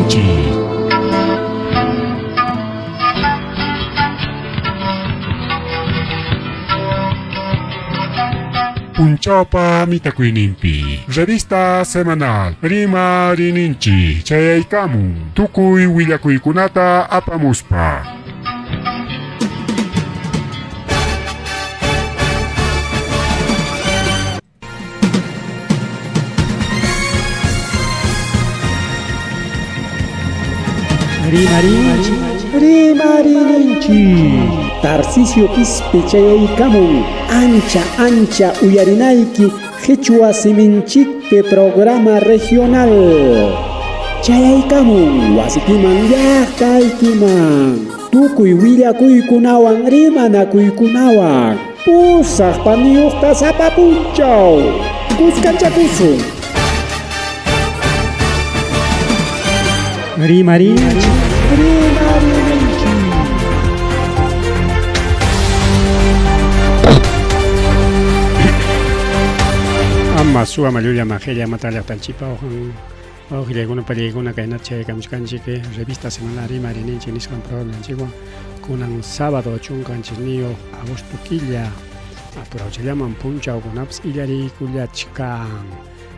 ninchi. Punchaupa mitakuinimpi. Revista semanal. Rima rininchi. Chayaykamu. Tukuy willakuykunata apamuspa. Rima rininchi. Tarcisio Quispe chayaykamun. Ancha uyarinayki Quechua Siminchikpe programa regional. Chayaykamun wasikiman llaqtaykiman. Tukuy willakuykunawan rimanakuykunawan. Pusaq paniyuqta sapapunchaw. Kuskanchakusun. Rima rininchi. Amma suwa maluya magelia matalla tanchipa ojile guna paliguna kaina che kamskanchike revista semanal Rima rininchi niskan programa antigua kunan sábado chunkanchis niyo agosto quilla apurauchallaman punchaw kunapas illari kullachkan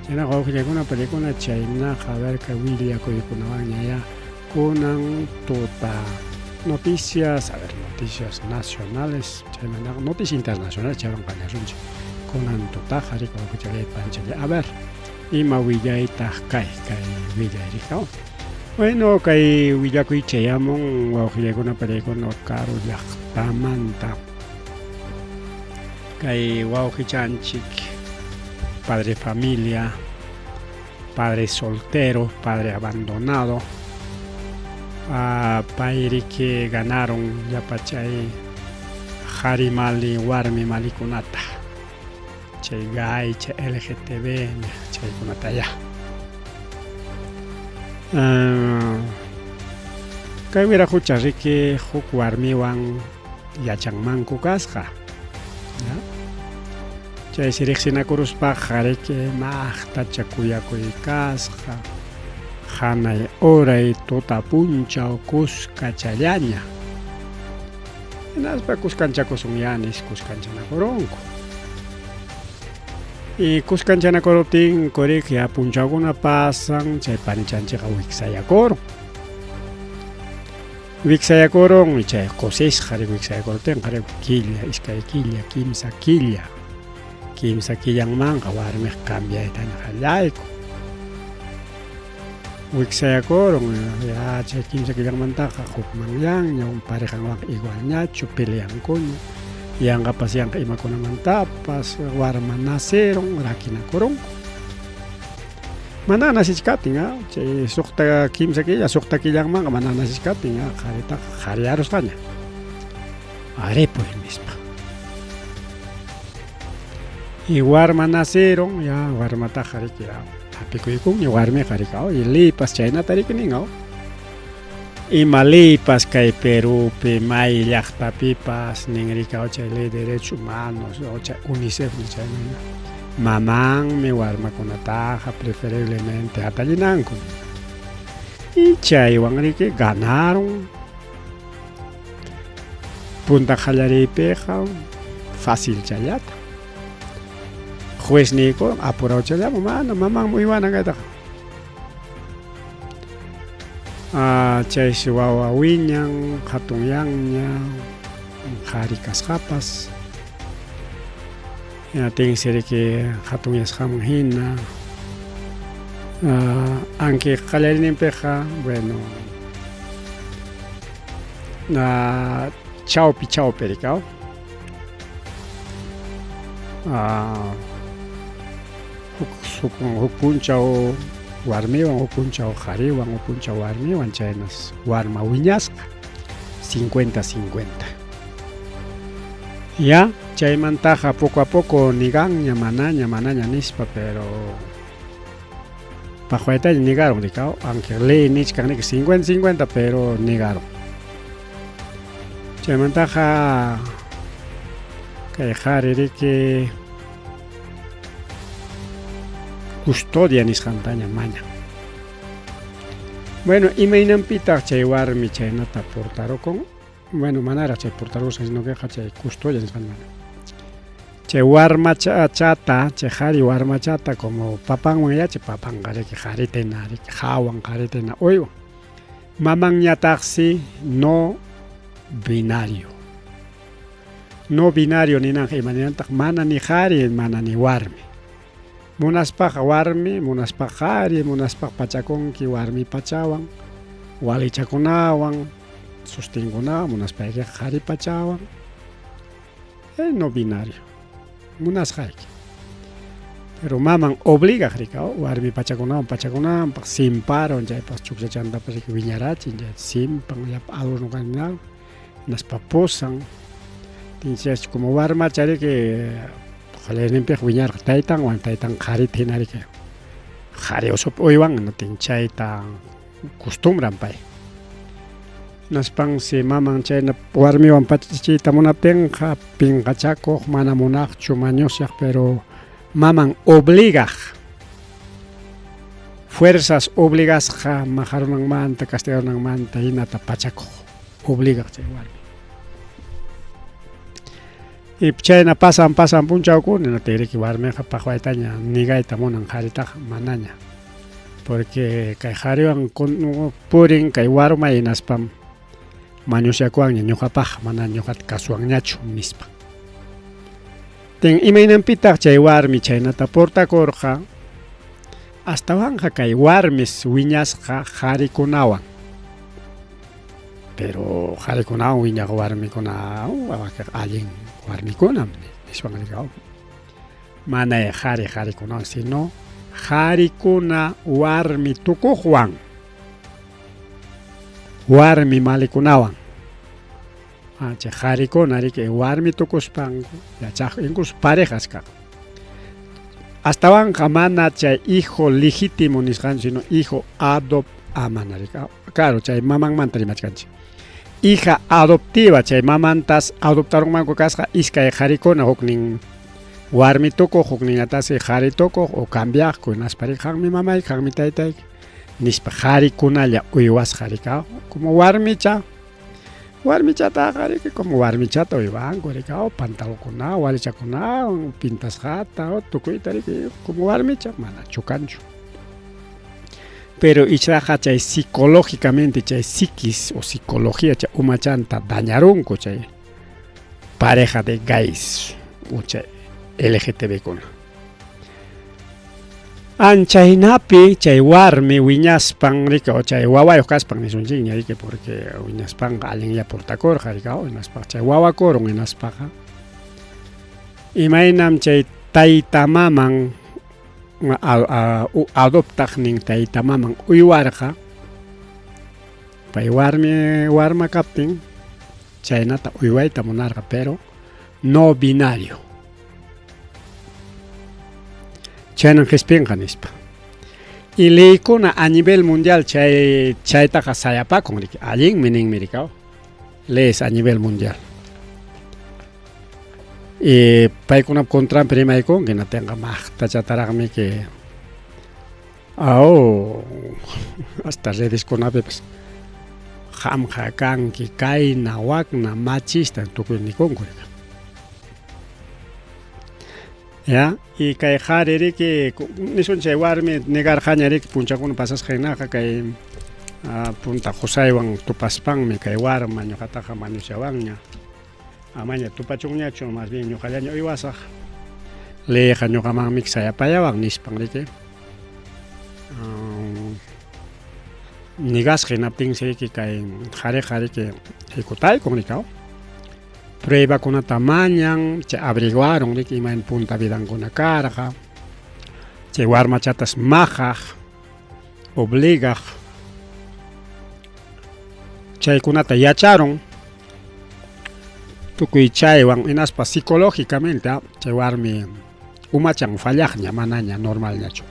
yana ojile guna paliguna chayna haberka wilia kuykunawan ñaya kunan tuta noticias nacionales chaymana noticias internacionales chaywan pañarunchik kunan tutajari kuchale panchale a ver ima willayta kay willayriqa bueno kay willakuy chayamun wawqilakuna palaykuna karu llaqtamanta kay wawqichanchik padre familia, padre soltero, padre abandonado, payri que ganaron yapachay harimali warmi malikunata chay gay chay LGTB chay kunata ya kay wiraqucha riki huk warmiwan yachanmanku kasqa chay siriqsinakuruspaq riki maqtacha kuyakuy kasqa hanay oray tuta punchaw kuskachallaña hinaspa kuskanchakusunyanis kuskanchanakurunku y kuskanchanakuruptin kurik ya punchawkuna pasan chay panichanchikqa wiksayakurun chay qusisqa wiksayakuruptin qari killa iskay killa kimsa killanmanqa warmiq cambiaytana qallayku wiksayakurun ya chay kimsa killanmantaqa hukmanllaña parejanwan igualñachu peleankuña yanqapas yanqa imakunamantapas warma naceron rakinakurunku mana nasichkaptin chay suqta kimsa killa suqta killanmanqa mana nasichkaptin qaritaqa qariyarusqaña arepuy nispa y warma naceron ya warmataqa rikira hapikuykunña warmiqa rika y lipas chaynata rikninqa ima lipas kay Perupi may llaqtapipas nin rika chay ley derechos humanos chay UNICEF chaymana mamanmi warmakunataqa preferiblemente atallinanku y chaywan riki ganaron punta qallariypiqa fácil chayata juez nico apurado chayllaman mana mamán muy buena kaytaqa chay wawa wiñan hatunyanña qhari kasqapas tinsiriki hatunyasqaman hina anki qallariyninpiqa bueno chawpi rikaw huk punchaw warmiwan huk punchaw qhariwan huk punchaw warmiwan chaynas warma wiñasqa 50-50 ya chaymantaqa poco a poco niganña manaña nispa pero pajuaytaña negaron rikaw aunque ley nichkanki 50-50 pero negaron chaymantaqa kay qhari riki custodia nisqantaña maña Bueno, imaginampita chay warmi chaynata portarokon. Bueno, manara chay portarosa sino que chay custodia en San Chay warma chata, chay jari warma chata como papan ya chay papan gare que jaritena, jawan jaritena. Oigo, maman taxi no binario. No binario ni nang imanyantak mana ni jari, mana ni warmi. Munaspak warmi, munaspak jari, munaspak pachakonki warmi pachawan, walichakunawan, sustingunawan, munaspak jari pachawan. No binario. Munas jari. Pero maman obliga ricao, warmi pachakunawan, pak simparon, ya pas chukcha chanda pas viñarachi, ya simpan, ya algo ganado, nas paposan. Entonces, como warma chari que jale limpia viñar taitan wan taitan jari tinari que jari osop oiwan no tinchay tan costumbran pai. Nas pang si maman chay na warmi wan pachichi tamunapen ja pingachaco mana monach chumañosyak pero maman obliga fuerzas obligas ja majaron manta castigaron manta inata pachaco obliga chay warmi. Y chayna pasan punchauku no tiene que warme pajuaitaña nigaita monan jarita manaña porque kay jariwan purin kay warma inaspam mañusyakuan ñuqapaj mana ñuqata kasuwanñachu nispa. Ten imaynampitaq chay warmi chaynata portakurqa astawanja kay warmis wiñasqa jarikunawan. Pero jarikunawan wiñaq warmikunawan wawakaq allin warmikunam niswanriqaw. Mana jarikunawan sino jarikuna warmi tukuqwan. Warmi malikunawan. Chay jarikuna riki warmi tukuspanku yachaq incluso parejas kaq. Astawan mana chay hijo legítimo nisqan sino hijo mana rikaw. Claro, chay mamanmanta rimachkanchik. Hija adoptiva chay mamantas adoptaron manku kasqa iskay jarikuna huknin warmi tukuq hukninatasi jari tukuq o cambiaqku naspari qanmi mamay qanmi taytay nispa jarikunalla uywasqa rikaw como warmicha jariki como warmichata uywanku rikaw pantalokuna walichakuna pintasqata o tukuyta riki como warmicha mana chukanchu. Pero ichraja chay psicológicamente chay psiquis o psicología chay umachanta dañarunku chay pareja de gays o chay LGTB kuna. Anchaynapi chay warmi wiñaspan rika o chay wawayuq kaspan nisunchik rika porque wiñaspan allin ya portakurqa rika hinaspa chay wawakurun hinaspaqa imaynam chay tayta maman adoptaq nin tayta maman uywarqa pay warma kaptin chaynata uywayta munarqa pero no binario. Chaynan qispinqa nispa. Y leykuna a nivel mundial chaytaqa sayapakun riki allinmi ninmi rikaw. Lees a nivel mundial. Y paykuna contrampi rimaykun que tenga maqtachataraqmi que hasta redeskunapi pues hamqa kanki kayna wakna machista tukuy nikunku rika. Ya, y kay jari riki nisun chay warmi negarqaña riki punchakuna pasasqaynaqa kay punta Josaywan tupaspanmi kay warma ñuqataqa mañusyawanña. Amaña tupachunñachu más bien ñuqallaña uywasaq. Leqa ñuqamanmi sayapayawan nispan riki. Nigasqa hinaptinsi riki kay jariqa riki hikutaykun rikaw. Pruebakunata mañan, chay averiguaron riki imayn punta vidankuna karqa. Chay warmachatas maqaq, obligaq. Chaykunata yacharon. Tukuy chaywan hinaspa psicológicamente chay warmi umachan fallaqña manaña normalñachu.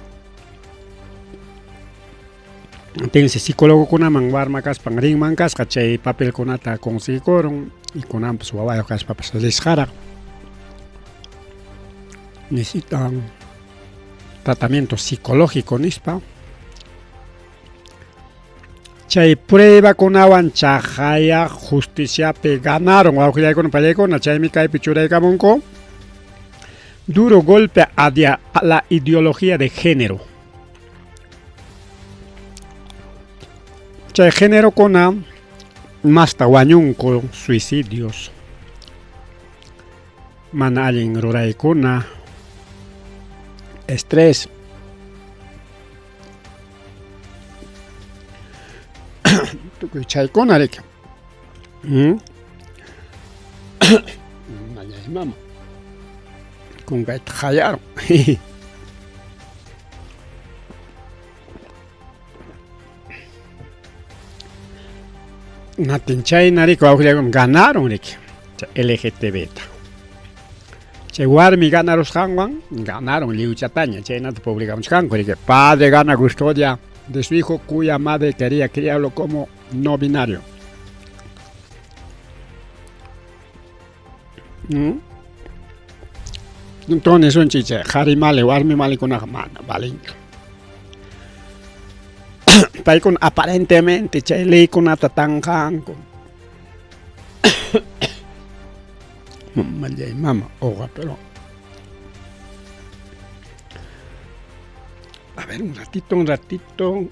Entonces psicólogokunaman warma kaspan rinman kasqa chay papelkunata conseguikurun y kunanpas wawayuq kaspapas risqaraq. Necesitan tratamiento psicológico nispa. Chay prueba con avanchajaya justicia pe ganaron wawqillayku pallaykuna chaymi kaypi churaykamunku duro golpe a la ideología de género. Chay género kuna masta wañunku suicidios mana allin ruraykuna estrés tukuy chaykuna riki Allay mama kunkayta hayaron natin chayna riki wawqillaykuna ganaron riki LGTBta chay warmi ganarusqanwan ganaron liuchataña chaynata publicamusqanku riki padre gana custodia de su hijo cuya madre quería criarlo como no binario. Entonces un chiche, harimale, warmi male con una mano, valincho. Paikun aparentemente chay con una tatanjanco. Mama, oga, pero. A ver, un ratito.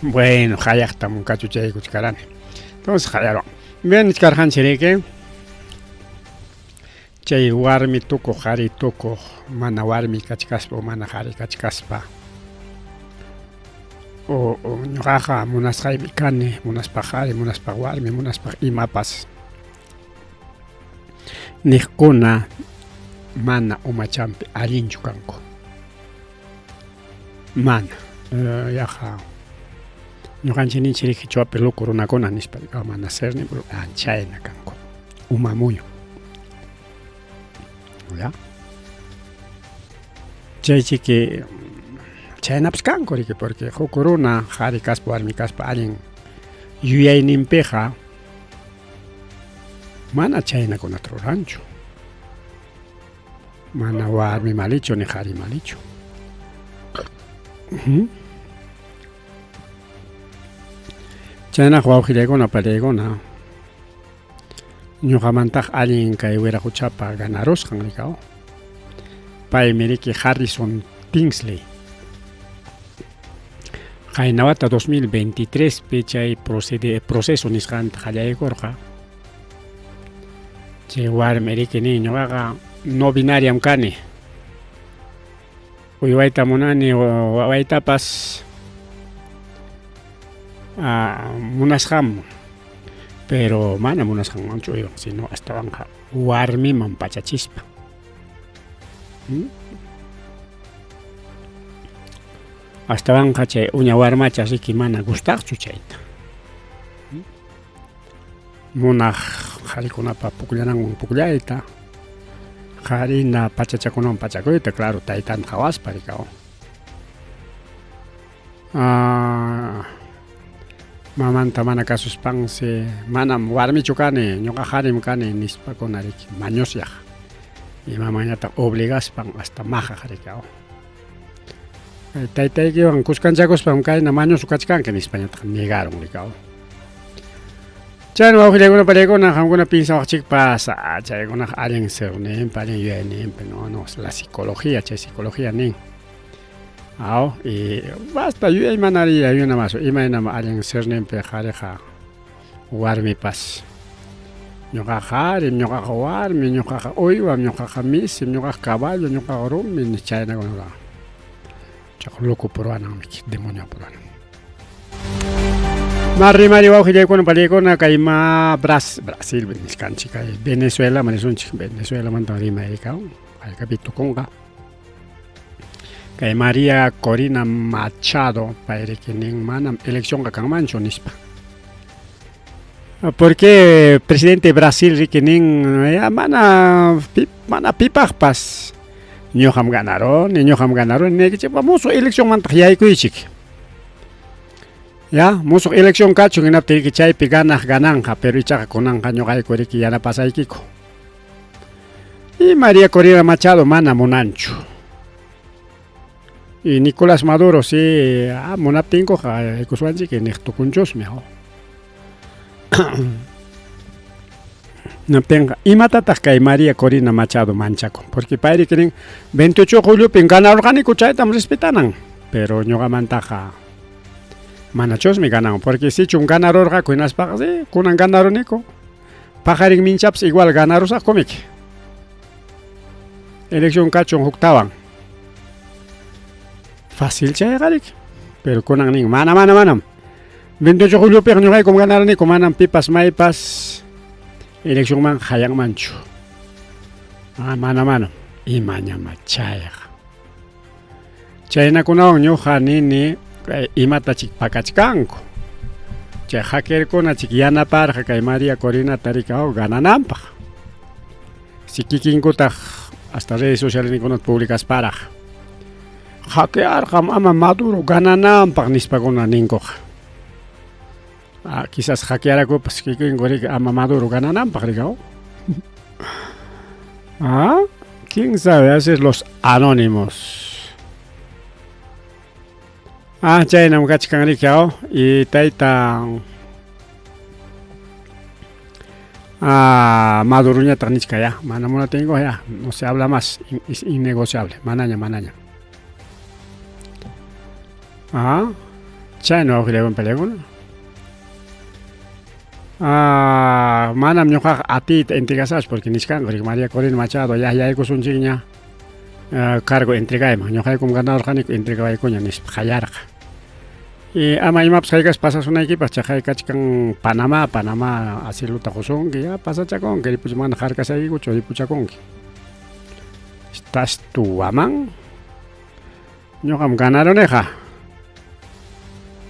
Bueno, ya estamos un cacho chay cuchcarán. Entonces, ya bien, escarjan chirique. Chay warmi tuko hari tuko mana warmi kachkaspa mana hari kachkaspa o ñuqaqa munasqaymi kani munaspa hari munaspa warmi munaspa imapas niqkuna mana umachampi allinchu kanku mana yaqa ñuqanchik ninchik kichwapi luku runakuna nispa mana serni chayna kanku umamuñu. ¿Ya? Chaychiki chaynapas kanku riki porque huk runa hari kaspa warmi kaspa allin yuyayninpiqa mana chaynakunata ruranchu mana warmi malichu ni hari malichu chaynaq wawqillaykuna pariykuna ñuqamantaq allin kay wiraquchapa ganarusqan rikaw paymi riki Harrison Kingsley qayna wata 2023 pi chay proceso nisqanta qallaykurqa chay warmi riki nin ñuqaqa no binariam kani uywayta munani wawaytapas munasqam pero mana munasqanmanchu yo sino hasta banja warmiman pachachispa hasta banja chay uña warmacha riki mana gustaqchu chayta munaq qharikunapa pukllananwan pukllayta qharina pachachakunawan pachakuyta claro taytanta qhawaspa rikaw mamanta mana kasuspansi manam warmichu kani ñuqa harim kani nispakuna riki mañusyaq imamañata obligaspan hasta majaq rikaw taytaykiwan kuskanchakuspan kayna mañusu kachkanki nispañataq negaron rikaw chayna wawqillaykuna pariykuna qamkuna pinsawaqchikpas chaykunaq allin sirninpi allin yuyayninpi no la psicología chay psicología nin y basta yuyay manari yuyanamas imaynama allin sirninpi qhariqa warmipas ñuqaqa harim ñuqaqa warmi ñuqaqa uywam ñuqaqa misim ñuqaqa caballo ñuqaqa rumi ni chaynakunaqa chaq loco puruwananmi demonio puruwanan Mari wawqillaykuna pariykuna kayma Brasil nisqanchik kay Venezuela manisunchik Venezuela manta rimaykaw kaykapi tukunqa kay María Corina Machado payriki nin manam elección kanmanchu nispa porque presidente Brasil riki nin mana pipaqpas ñoqam ganaron nekichik musuq elección manta yaykuychik ya musuq elección kachun hinaptiki chaypi gananja pero ichaqa kunanqa ñuqaykuriki yanapasaykiku y María Corina Machado mana munanchu y Nicolás Maduro sí munaptinko yaykuswanchik niqtukunchusmi Naptenga imatataq kay María Corina Machado manchakun porque payri kirin 28 de julio pin ganarorqaniku chaytam respetanan pero ñuqamantaqa manachosmi ganan porque sichun ganarorqa hinaspaqa sí kunan ganaroniku pajarin minchapas igual ganarusaqkumiki elección kachun huktawan fácil chayqarik pero kunan nin mana 28 de julio pin ñuqaykum ganaroniku manan pipas maypas elección man hayang manchu mana imañama chayqa chaynakunawan ñuqa nini imatachik pakachkanku chay hackerkunachik yanaparqa kay María Corina tarikaw ganananpaq si kikinkutaq hasta redes sociales nikunata publicasparaq hackearqam ama Maduro ganananpaq nispakuna ninkuqa quizás hackearakupas kikinkurik ama Maduro ganananpaq rikaw quién sabe a veces los anónimos chaynam kachkanrikaw y tayta Maduro ñataq nichka ya mana munatinko ya no se habla más es innegociable manaña chayno awqillaywan peleakuna manam ñuqaqa atiyta entregasash porque nishkanku María Corina Machado yaykusunchikña cargo entregayman ñuqaykum ganarorqaniku entregawaykuña nispa qallarqa y ama imapas haykas pasasunaykipas chay kachkan Panamá asiluta qusunki pasachakunki ripucha mana harkasaykichu ripuchakunki estás tu aman ñuqam ganaroniqa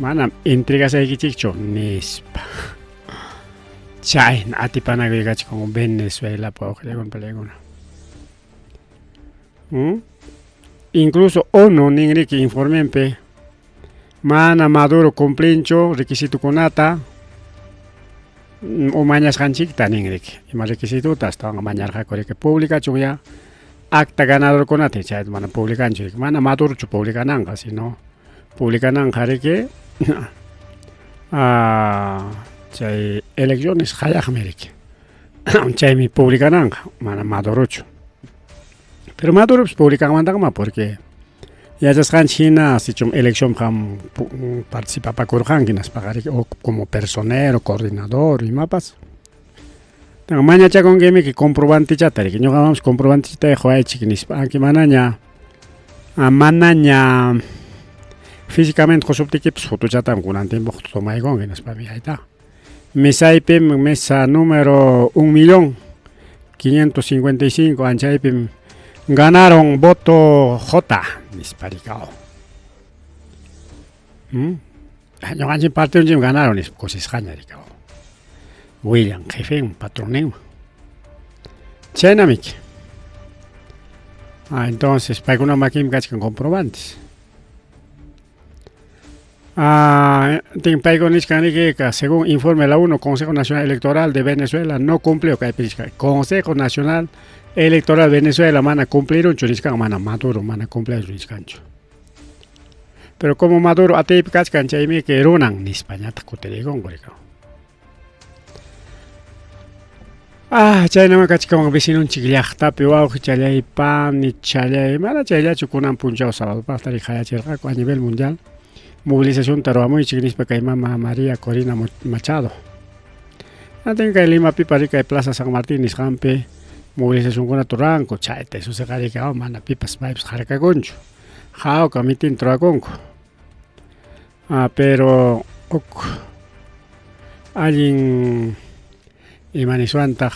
manam entregasaykichikchu nispa chayna atipanakuykachikunku Venezuela peleakuna incluso ONU ninriki informenpe mana Maduro cumplinchu requisitukunata umañasqanchikta ninriki ima requisituta astawan mañarqakuriki publicachun ya acta ganadorkunata chayta mana publicanchu mana Madurochu publicananqa sino publicananqa riki chay elecciones hayaqmi riki chaymi publicananqa mana Madurochu pero Maduro publicanmantaqa porque yachasqanchik hina sichun elección ham participapakurqanki naspaqa riki o como personero coordinador imapas mañachakunkimi que comprobantichata riki ñuqamapas comprobantichata quwaychik nispa anki manaña físicamente qusuptikipas fotochatam kunan tiempo tomaykunki nispami hayta mesaypi mesa número 1.555.000 anchaypi ganaron voto J nisparikaw ñuqanchik partido ganaron kusisqaña rikaw William jefe patroninman chaynamiki entonces paykunamakimi kachkan comprobantes paykuna nishkanriki según informe la 1 Consejo Nacional Electoral de Venezuela no cumplió Consejo Nacional Electoral de Venezuela mana cumplirunchu nishkan mana Maduro mana cumplirunchu nishkanchu pero como Maduro ataypi kachkan chaymi que runan nispañata kutiriykunku rikaw chaynama kachkan vecinunchik llaqtapi wawqi challay pani challay mana chayllachu kunan punchaw sabadopaqta riqayachirqaku a nivel mundial movilización taruamuychik nispa kay mama María Corina Machado kay Limapipa kay Plaza San Martín nisqanpi movilización kunata ruranku chayta susiqa rikaw mana pipas maypas harkakunchu jawqa mitin ruwakunku pero allin imaniswantaq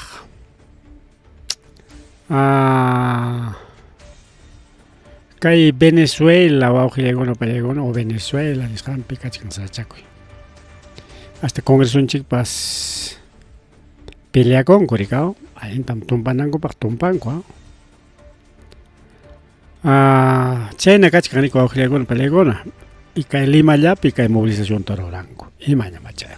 kay Venezuela wawqillaykuna pallaykuna o Venezuela nisqanpi kachkan sachakuy hasta congresunchikpas peleakunku rikaw allintam tumpanankupaq tumpanku Chayna kachkan riku awqilakuna palaykuna y kay Limallapi kay movilización ruranku imaña machay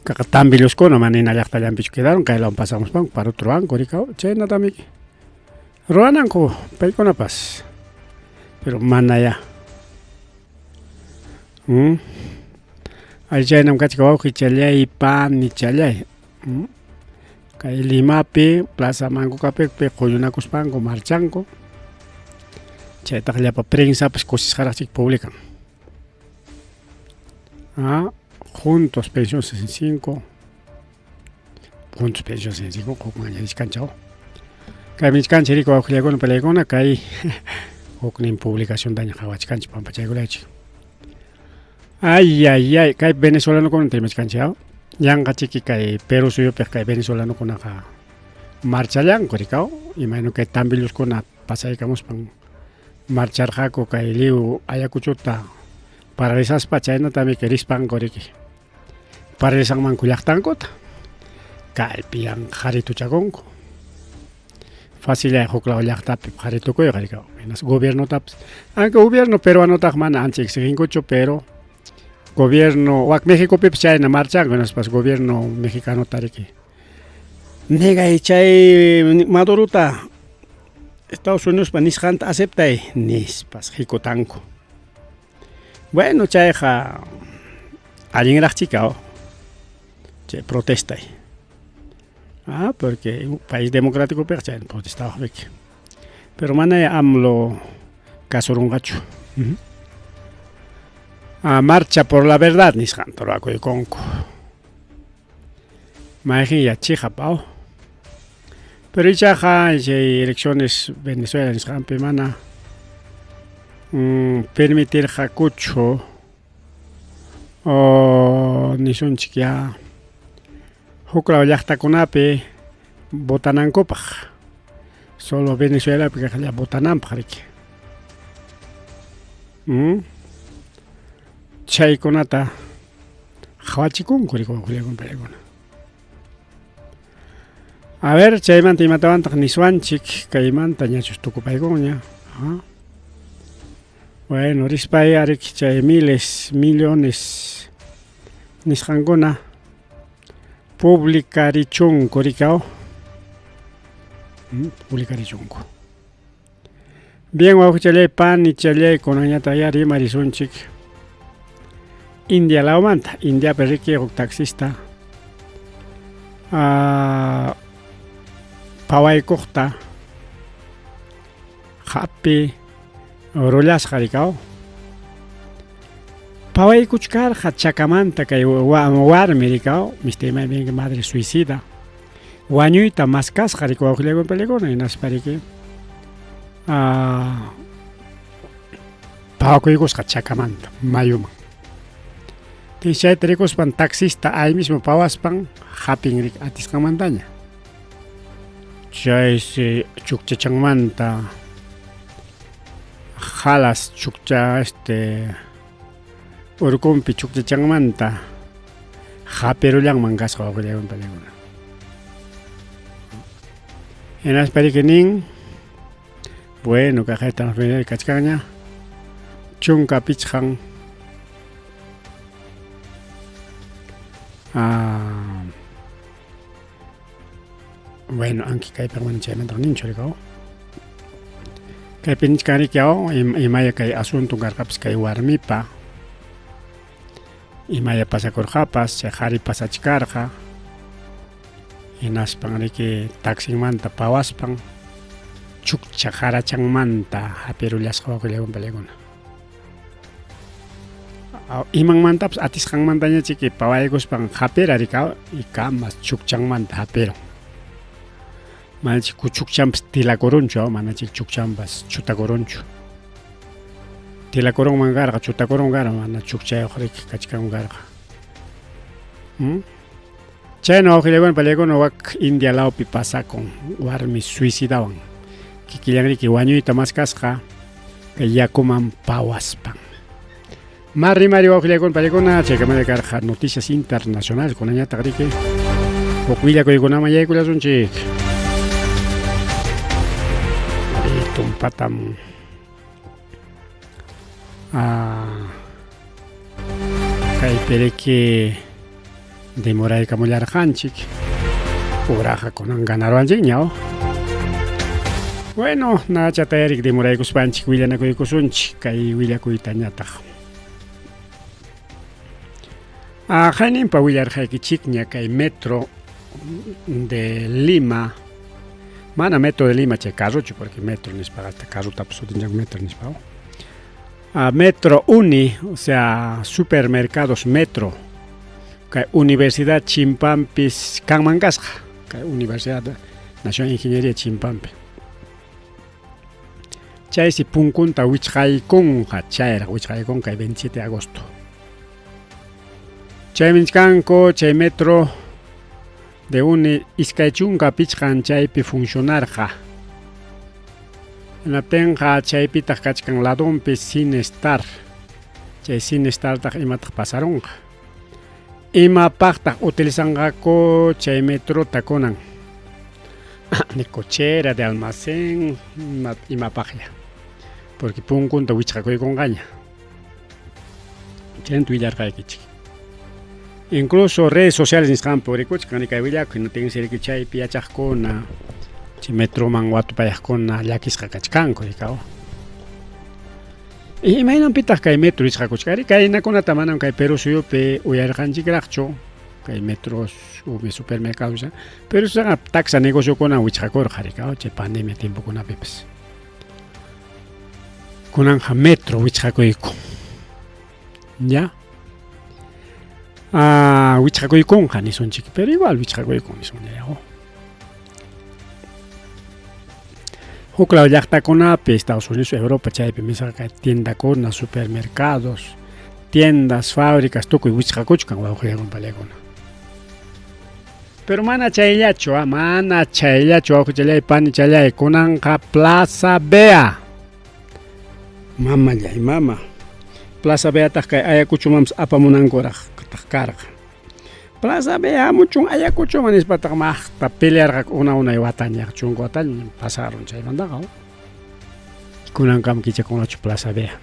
kaka tambiluskuna mana hina llaqtallanpichu quedaron kaylawan pasamuspanku para otro banco rikaw chaynatami ruwananku paykunapas pero mana ya chaynam kachka wawqi challay pani challay kay Limapi Plaza Mankukapipi quyunakuspanku marchanku chaytaqa llapa prensapas kusisqaraqchik publican Juntos Pensión 65 Juntos Pensión 65 hukman añadishkanchaw kay michkanchik riku wawqillakuna palaykuna kay huknin publicaciontaña qhawachkanchik pampachaykulaychik ay kay venezolanukunata rimachkanchik yanqachiki kay Perú suyupiq kay venezolanukunaqa marchallanku rikaw imanu kay tambiluskuna pasaykamuspan marcharqaku kay liw Ayacuchuta paralizaspa chaynatami kay rispanku riki paralizanmanku llaqtankuta kaypi qharituchakunku facilay huklaw llaqtapi qharitukuyqa rikaw menos gobiernotapas aunque gobierno peruanotaqa mana ancha exiginkuchu pero gobierno wak Mexicopipas chayna marchanku hinaspas gobierno mexicanota riki negay chay Madurota Estados Unidospa nisqanta aceptay nispas jikutanku bueno chayqa allinraqchika chay protestay porque un país democrático chayna protestawaqpiki pero mana AMLO kasurunqachu marcha por la verdad nisqanta ruwakuykunku mayqin yachijqa pero ichaqa chay elecciones Venezuela nisqanpi mana permitirqakuchu nisunchik ya huklaw llaqtakunapi votanankupaq solo Venezuelapi kaqlla votananpaq riki chaykunata qhawachikunku riku wawqillakuna palaykuna a ver chaymanta imatawantaq niswanchik kaymanta ñachus tukupaykunña bueno rispay ariki chay miles millones nisqankuna publicarichunku rikaw publicarichunku bien wawqi challay pani challay kunanñata ya rimarisunchik India lawmanta Indiapi riki huk taxista pawaykuqta hapi rullasqa rikaw pawaykuchkarqa chakamanta kay warmi rikaw mistayman bien madre suicida wañuyta maskasqa rikaw wawqillakuna palaykuna hinaspa riki pawakuykusqa chakamanta mayuman chayta rikuspan taxista ahí mismo pawaspan hapin rik atisqanmantaña chaysi chukchachanmanta halas chukcha urkumpi chukchachanmanta hapirullanman kasqa wawqillakuna palaykuna hinaspa riki nin bueno kaqayta kachkanña chunka pichqan bueno anki kaypaq mana chaymantaq ninchu rikaw kaypi nisqan rikaw imaya kay asunto karqapas kay warmipa imaya pasakurqapas chay qhari pasachkarqa hinaspan riki taximanta pawaspan chukcha qarachanmanta hapirullasqa wawqillakuna palaykuna imanmantapas atisqanmantaña chiki pawaykuspan hapira rikaw y kamas chukchanmanta hapirun mana chik chukchanpas tilakurunchu mana chik chukchanpas chutakurunchu tilakurunman karqa chutakurun karqa mana chukchayuq riki kachkanku karqa chayna wawqillakuna palaykuna wak India lawpi pasakun warmi suicidawan kikillan riki wañuyta maskasqa kay yakuman pawaspan mari wawqillakuna palaykuna chaykamanta karqa noticias internacionales kunañataq riki huk willakuykunaman yaykullasunchik tumpatam kaypiriki demoraykamullarqanchik uraqa kunan ganarwanchik ñaw. Bueno, nachatayarik demoraykuspanchik willanakuykusunchik kay willakuyta ñataq. Haynimpa willarqaykichik ña kay metro de Lima, mana metro de Lima chay carruchu porque metro nispaqa hasta carrutapas utinchak metro nispaqa. Metro Uni, o sea, supermercados Metro, kay Universidad Chimpampis kanmangasqa, kay Universidad Nacional de Ingeniería Chimpampi. Chaysi punkunta wichqaykunqa chayraq wichqaykun kay 27 de agosto. Chaymi nisqanku chay metro de Uni iskay chunka pichqan chaypi funcionarqa. Natenqa chaypitaq kachkan ladonpi Sinestar. Chay Sinestartaq imataq pasarunqa. Imapaqtaq utilizanqaku chay metrota kunan de cochera, de almacén, imapaqlla. Porque punkunta wichqakuykunqaña. Chayanta willarqaykichik. Incluso redes sociales nisqanpi urikuchkan kay willakuy no tinsiriki chaypi yachaqkuna chay metroman watupayaqkuna llakisqa kachkanku rikaw. Imaynanpitaq kay metro nisqakuchkari kaynakunata manam kay Perú suyupi uyarqanchikraqchu kay metros umi supermercados, pero saqa taxa negocio kuna wichqakurqa rikaw chay pandemia tiempokunapipas. Kunanja metro wichqakuyku. Ya. Wichqakuykunqa nisunchik, pero igual wichqakuykun nisunllayaw. Huklaw llaqtakunapi Estados Unidos, Europa chaypi misaqa tiendakuna, supermercados, tiendas, fábricas tukuy wichqakuchkan wawqiyakun palaykuna. Pero mana chayllachu, mana chayllachu wawqichalay pani challay kunanqa Plaza Bea. Mamallay mama. Plaza Bea taq kay Ayacuchumanpas apamunankuraq karqa. Plaza Bea muchun Ayacuchuman nispataq maqta pelearqa una watañaq chunka wataña pasaron chaymantaqa. Kunankam kichakunachu Plaza Bea.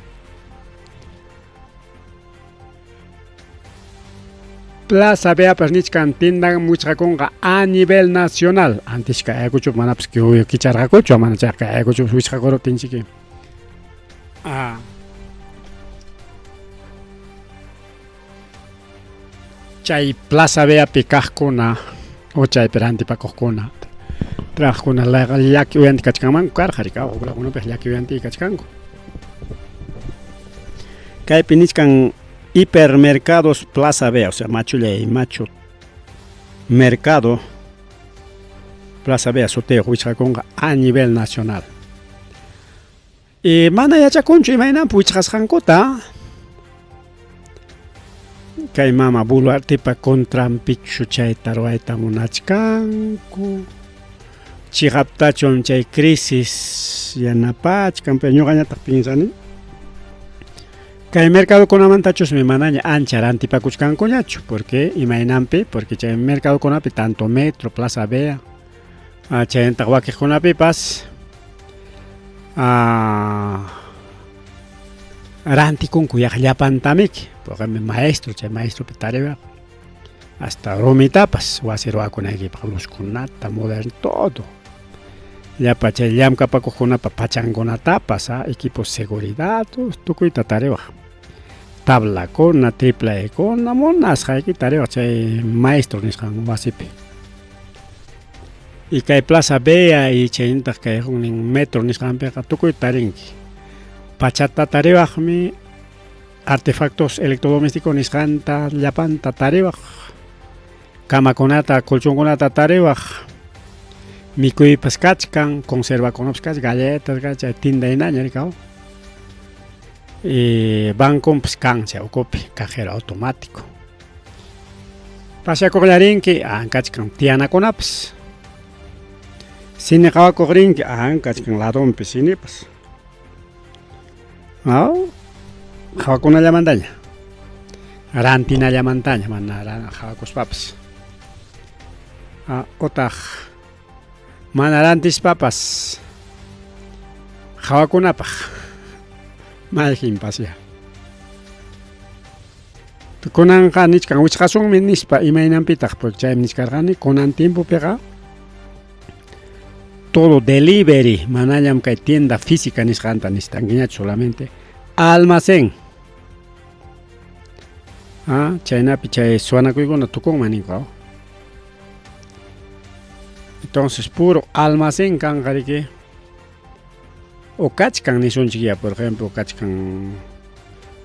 Plaza Bea pasnichkan tiendan wichqakunqa a nivel nacional. Antes ka Ayacuchup manapas kicharqakuchu mana chayqa Ayacuchup wichqakuru tinchiki. Chay Plaza Bea pikaqkuna o chaypi rantipakuqkuna trabajkuna llaki uyanti kachkanmanku karqa rikaw uklakunapiq llaki uyanti kachkanku. Kaypi niskan hipermercados Plaza Bea, o sea, machullay machu mercado Plaza Bea sutiyuq wichqakunqa a nivel nacional. Mana yachakunchu imaynanpi wichqasqankuta. Kay mama Boluartipa contrampichu chayta ruwayta munachkanku. Chiqaptachun chay crisis yanapachkan, pero ñuqañataq pinsani kay mercadokunamantachusmi manaña ancha rantipakuchkankuñachu, porque imaynanpi, porque chay mercadokunapi tanto Metro, Plaza Bea, chaymantaq wakiqkunapipas rantikunku yaq llapantamiki, porque maestro, chay maestropi tariwaq hasta rumitapas wasi ruwakunaykipaq luzkunata, moderno, todo. Llapa chay llamkapakuqkunapa pachankunatapas, equipos seguridad, tukuyta tariwaq. Tablakuna, triplaykuna, munasqayki tariwaq chay maestro nisqan wasipi. Y kay Plaza Bea y chaynintaq kay Metro nisqanpiqa tukuyta tarinki. Pachata tariwaqmi, artefactos electrodomésticos nisqanta llapanta tariwaq, kamakunata, colchonkunata tariwaq, mikuypas kachkan, conservakunapas kachkan, galletas kachkan, tindaynaña rikaw. Bancopas kan chay ukupi, cajero automático. Pasakuqllarinki, kachkan tianakunapas. Cine qawakuq rinki, kachkan ladonpi cinepas. Qawakunallamantaña, rantinallamantaña mana qawakuspapas. Utaq mana rantispapas hawakunapaq mayjin pasya kunanqa nichkan wichqasunmi nispa imaynanpitaq porque chaymi niskarqani kunan tiempopiqa todo delivery manallam kay tienda física nisqanta nisqankiñachu solamente almacén chaynapi chay suwanakuykuna tukunman ninqa entonces puro almacén kanqariki o kachkan nisunchik ya por ejemplo kachkan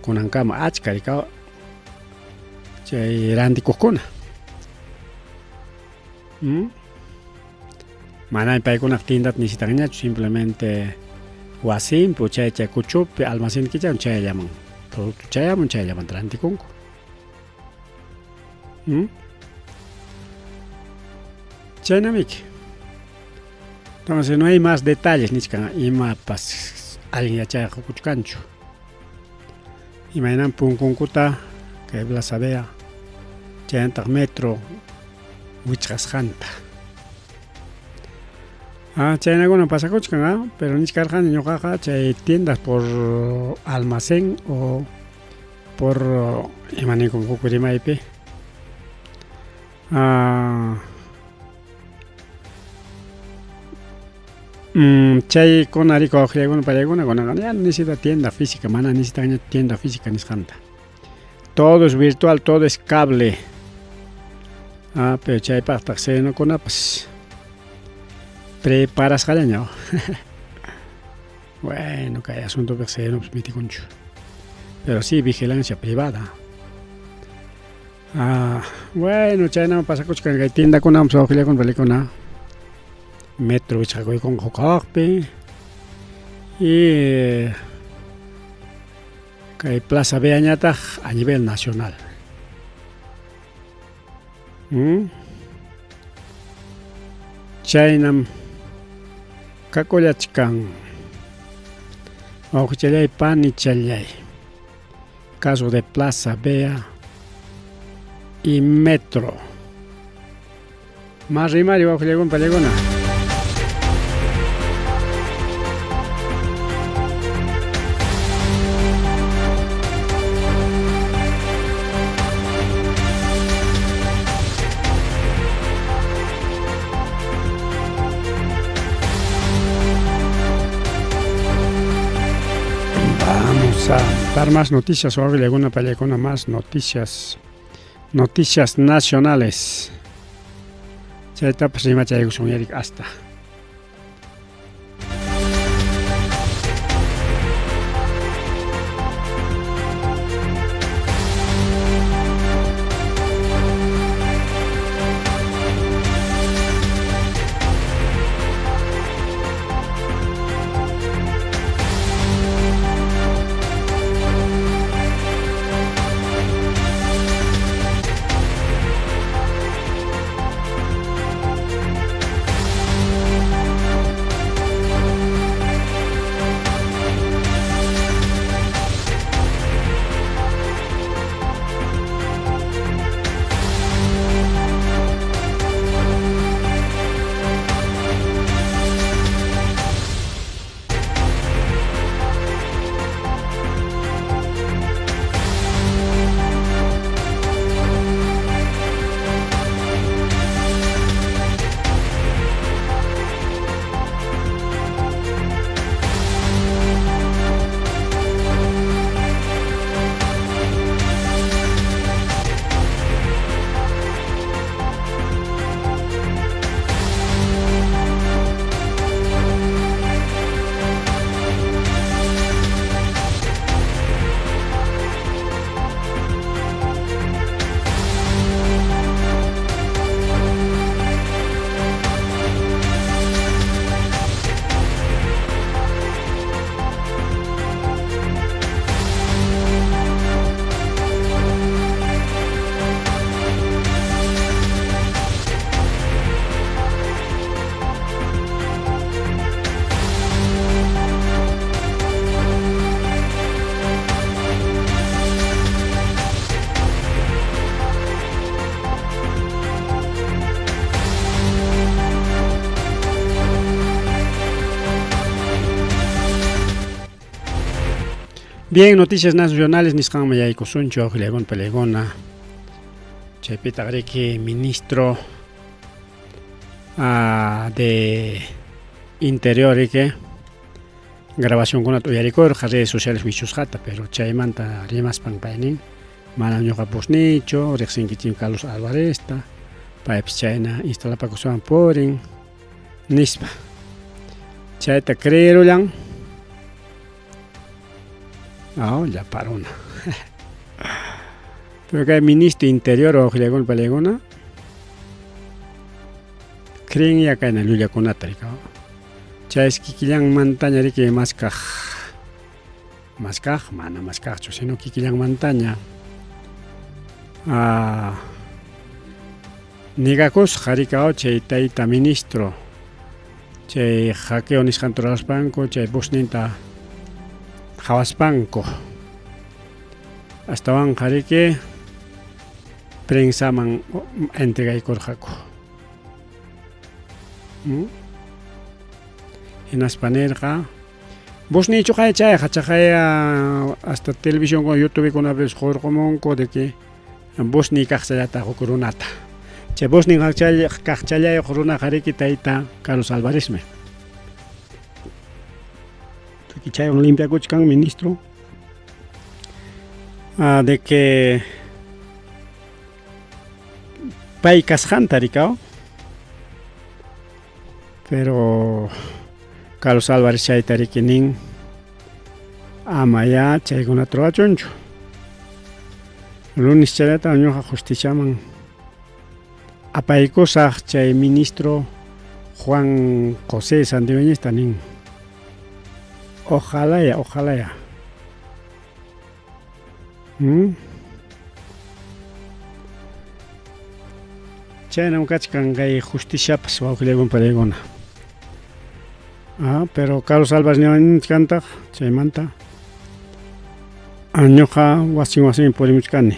kunankama achka rikawa chay rantikuqkuna manami paykunaq tiendata necesitanñachu simplemente wasinpi chay kuchupi almacén killaman chayllaman producto chayamun chayllaman rantikunku chaynamiki entonces no hay más detalles niskan imapas alguien yachayqa kuchkanchu imaynan punkunkuta kay Plaza Vea chaynataq metro wichqasqanta chaynakuna pasakuchkan pero niskarqani ñuqaqa chay tiendas por almacén o por imanikun huk rimaypi chay kunariko awqriykuna pallaykuna kunaqa ya necesita tienda física mana necesita tienda física nisqanta todo es virtual todo es cable pero chaypaqtaq señorkunapas preparasqallaña bueno kay asuntopiqa señorpas mitikunchu pero sí vigilancia privada bueno chaynaman pasakuchkan kay tiendakunaman awqriykuna pallaykuna metro wichqakuykunqa huk kawaqpi y kay Plaza Veañataq a nivel nacional chaynam kakullachkan wawqichallay panichallay caso de Plaza Vea y metro más rimari wawqillaykuna pallaykuna dar más noticias o alguna pallaykuna más noticias nacionales chaytapas rimachaykusun yarik hasta Bien, noticias nacionales nisqanmi yaykusunchu Legon Pelegona. Chaypita que ministro de Interior que grabación con uyarikur redes sociales wichusjata, pero chaymanta rimas pangpainin mana ñuqa pusnicho riqsinkichim Carlos Alvarezta paypis chayna instalapakusuwan purin nispa chayta creerullan ya paruna pero que ministro Interior o Legon Pelegona creen ya kayna llullakunata rikaw chayski killan mantaña riki maskaj mana maskajchu sino que killan mantaña negakusqa rikaw chay tayta ministro chay hackeo nisqanta ruraspanku chay busninta hawaspanku astawanqa riki prensaman entregaykurqaku hinaspanerqa busnichu kay chayqa hasta televisión con YouTube kunapish hurqumunku de que busni kaqchallata huk runata chay busni kaqchallayuq runaqa riki tayta Carlos Alvarezmi chaywan limpiakuchkan ministro de que pay kasqanta rikaw pero Carlos Álvarez chayta riki nin amaya chaykunata ruachunchu lunes chaylata ñuqa justiciaman apaykusaq chay ministro Juan José Santiagoñista nin ojalá ya chaynam kachkan kay justiciapas wawqillaywan Pelegona pero Carlos Álvarez ñawaninchkantaq chaymanta ñuqa wasin purimuchkani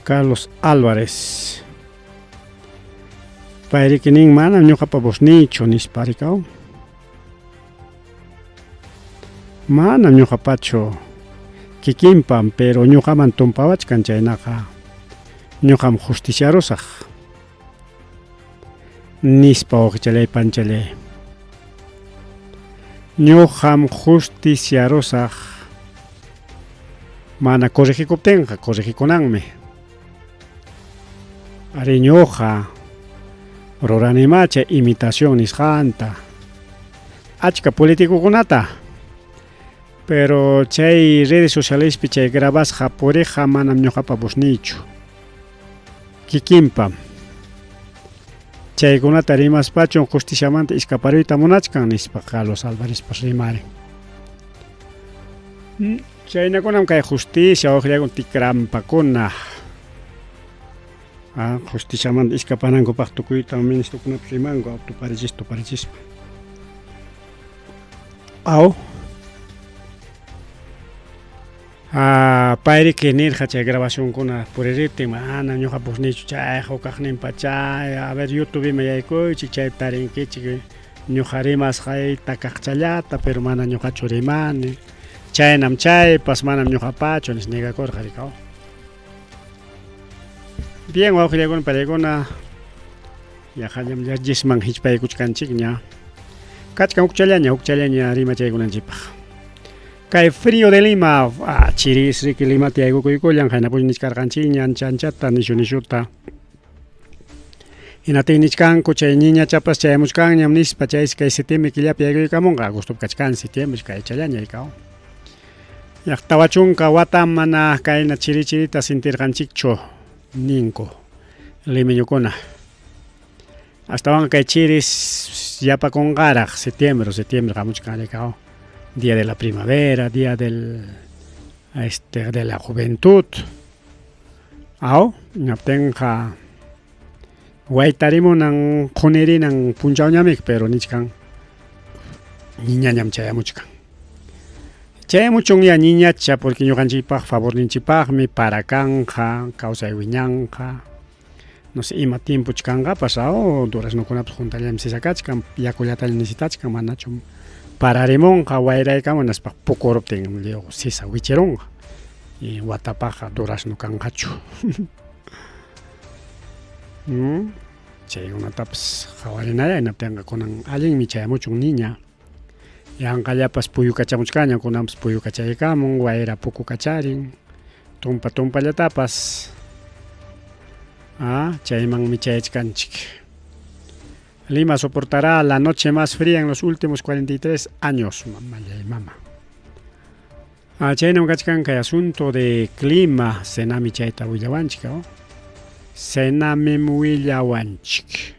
Carlos Álvarez pay riki nin mana ñuqapa busnichu nispa rikaw mana ñuqapachu kikinpam pero ñuqaman tumpawachkan chaynaqa ñuqam justiciarusaq nispa wawqichallaypanchalay ñuqam justiciarusaq mana corregikuptinqa corregikunanmi ari ñuqa ruranimacha imitación nisqanta achka politikukunata pero chay redes socialespi chay grabasqa puriqa manam ñuqapa busnichu kikinpam chaykunata rimaspachun justiciamanta escaparuyta munachkan nispa Carlos Alvarezpas rimarin chaynakunam kay justicia wawqillaywan tikrampakuna justiciamanta escapanankupaq tukuyta ministrokunapas rimanku tuparichispa pay riki nirqa chay grabacionkuna puririptin mana ñuqa pusnichu chay hukaqninpa chay YouTubema yaykuychik chay tarinkichik ñuqa rimasqayta kaqchallata pero mana ñuqachu rimani chaynam chaypas manam ñuqapachu nis negakurqa rikaw bien wawqillaykuna palaykuna yahallam llallisman hichpaykuchkanchikña kachkan ukchallaña rimachaykunanchikpaq kay frío de Lima chiris riki Limata yaykukuykullan haynapush niskarqanchikña anchata nishuta hinatin niskanku chay niñachapas chayamuchkanñam nispa chay kay septiembre killapi yaykuykamunqa agosto kachkan septiembre kay challaña rikaw llaqtawa chunka wata mana kayna chirichirita sintirqanchikchu ninku limeñukuna astawan kay chiris yapakunqaraq septiembre qamuchkan rikaw día de la primavera, día de la juventud. Ñaptenqa waytarimunan qunirinan punchawñamik pero nichkan niñañam chayamuchkan. Chayamuchunña niñacha porque ñuqanchikpaq favorninchikpaqmi para kanja, kawsay wiñanqa, no sé, ima tiempo chikanga pasado, durazno kunapas juntarían sisakachkan, yakullata necesitachkan, manachum. Pararimonqa wayraykaman naspa pukuroptin leo sisa wichironqa. Y watapaqa durazno kanqachu. Chaykunatapas qawarinaya hinaptinqa kunan allinmi chayamuchun niña. Yanqallapas puyukachamuchkaña kunanpas puyukachaykamun, wayra pukukacharin, tumpallatapas chaymanmi chayachkanchik. Lima soportará la noche más fría en los últimos 43 años, mamá. Chaynam kachkanka asunto de clima, senami chayta willawanchik, senamim willawanchik.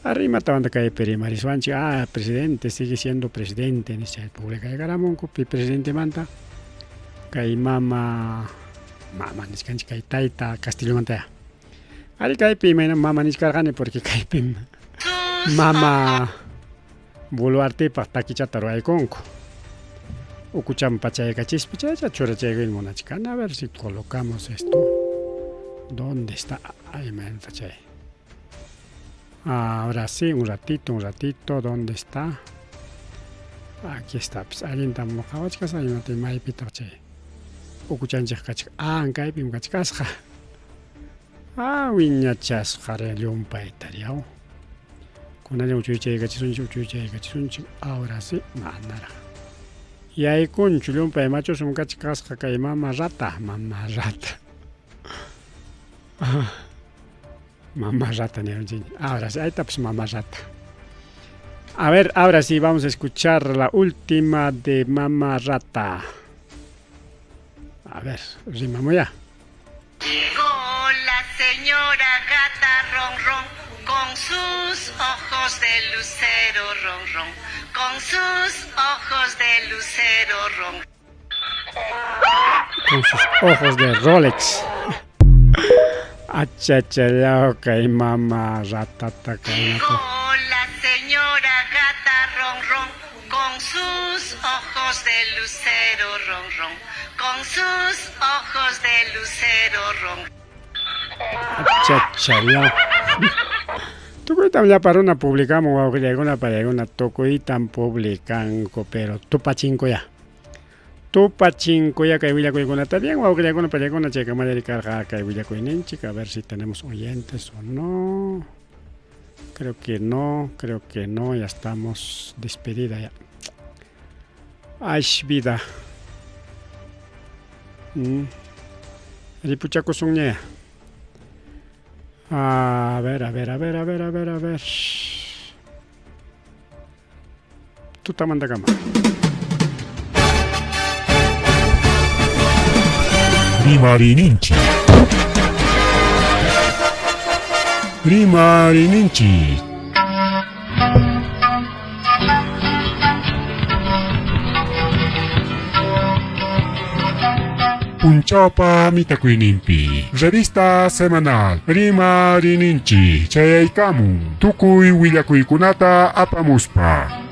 Arrimata banda kay perimariswanchik, presidente sigue siendo presidente, ni chay publica garamonku, presidente manta, kay mama niskanchik kay tayta Castillo mantaya. Ari kaypi mama niskarqani porque kaypi mama buluartipaq takichata ruaykunku. Ukuchampa chaykachispa chaycha churachaykuy munachkana. A ver si colocamos esto. ¿Dónde está? Ay, menta chay. Ahora sí, un ratito. ¿Dónde está? Aquí está. Pues alguien también kawachkas hay una timaipita chay. Ukuchanchik kachka. Kaypim kachkasqa. Wiñachasqa llumpay tariaw. Kunalla uchuychaykachisunchik. Ahora sí, manara. Yaykunchu llumpay machusum kachkasqa kay mama rata. Mamá rata, ahora sí, ahí está pues mamá rata. A ver, ahora sí vamos a escuchar la última de mamá rata. A ver, rimamos ya. Llegó la señora gata ron ron con sus ojos de lucero ron ron, con sus ojos de lucero ron. Con sus ojos de Rolex. Achachayao kay mama ratata kay Llegó la señora gata ron ron con sus ojos de lucero ron ron, con sus ojos de lucero ron. Achachayao. Tukuitam ya paruna publicamos wawqillaykunapa payaykuna tukuitam publicanku, pero tupachinko ya. Tupachinko ya kay willakuykunata bien wawqillaykuna payaykuna chaykamallari karqa kay willakuyninchik. A ver si tenemos oyentes o no. Creo que no, ya estamos despedida ya. Ay, vida. Ripuchakusunña. A ver. Tutamandakama. Rimarininchi. Punchawpa mitakuyninpi revista semanal Rimarininchi chayaykamun tukuy willakuykunata apamuspa.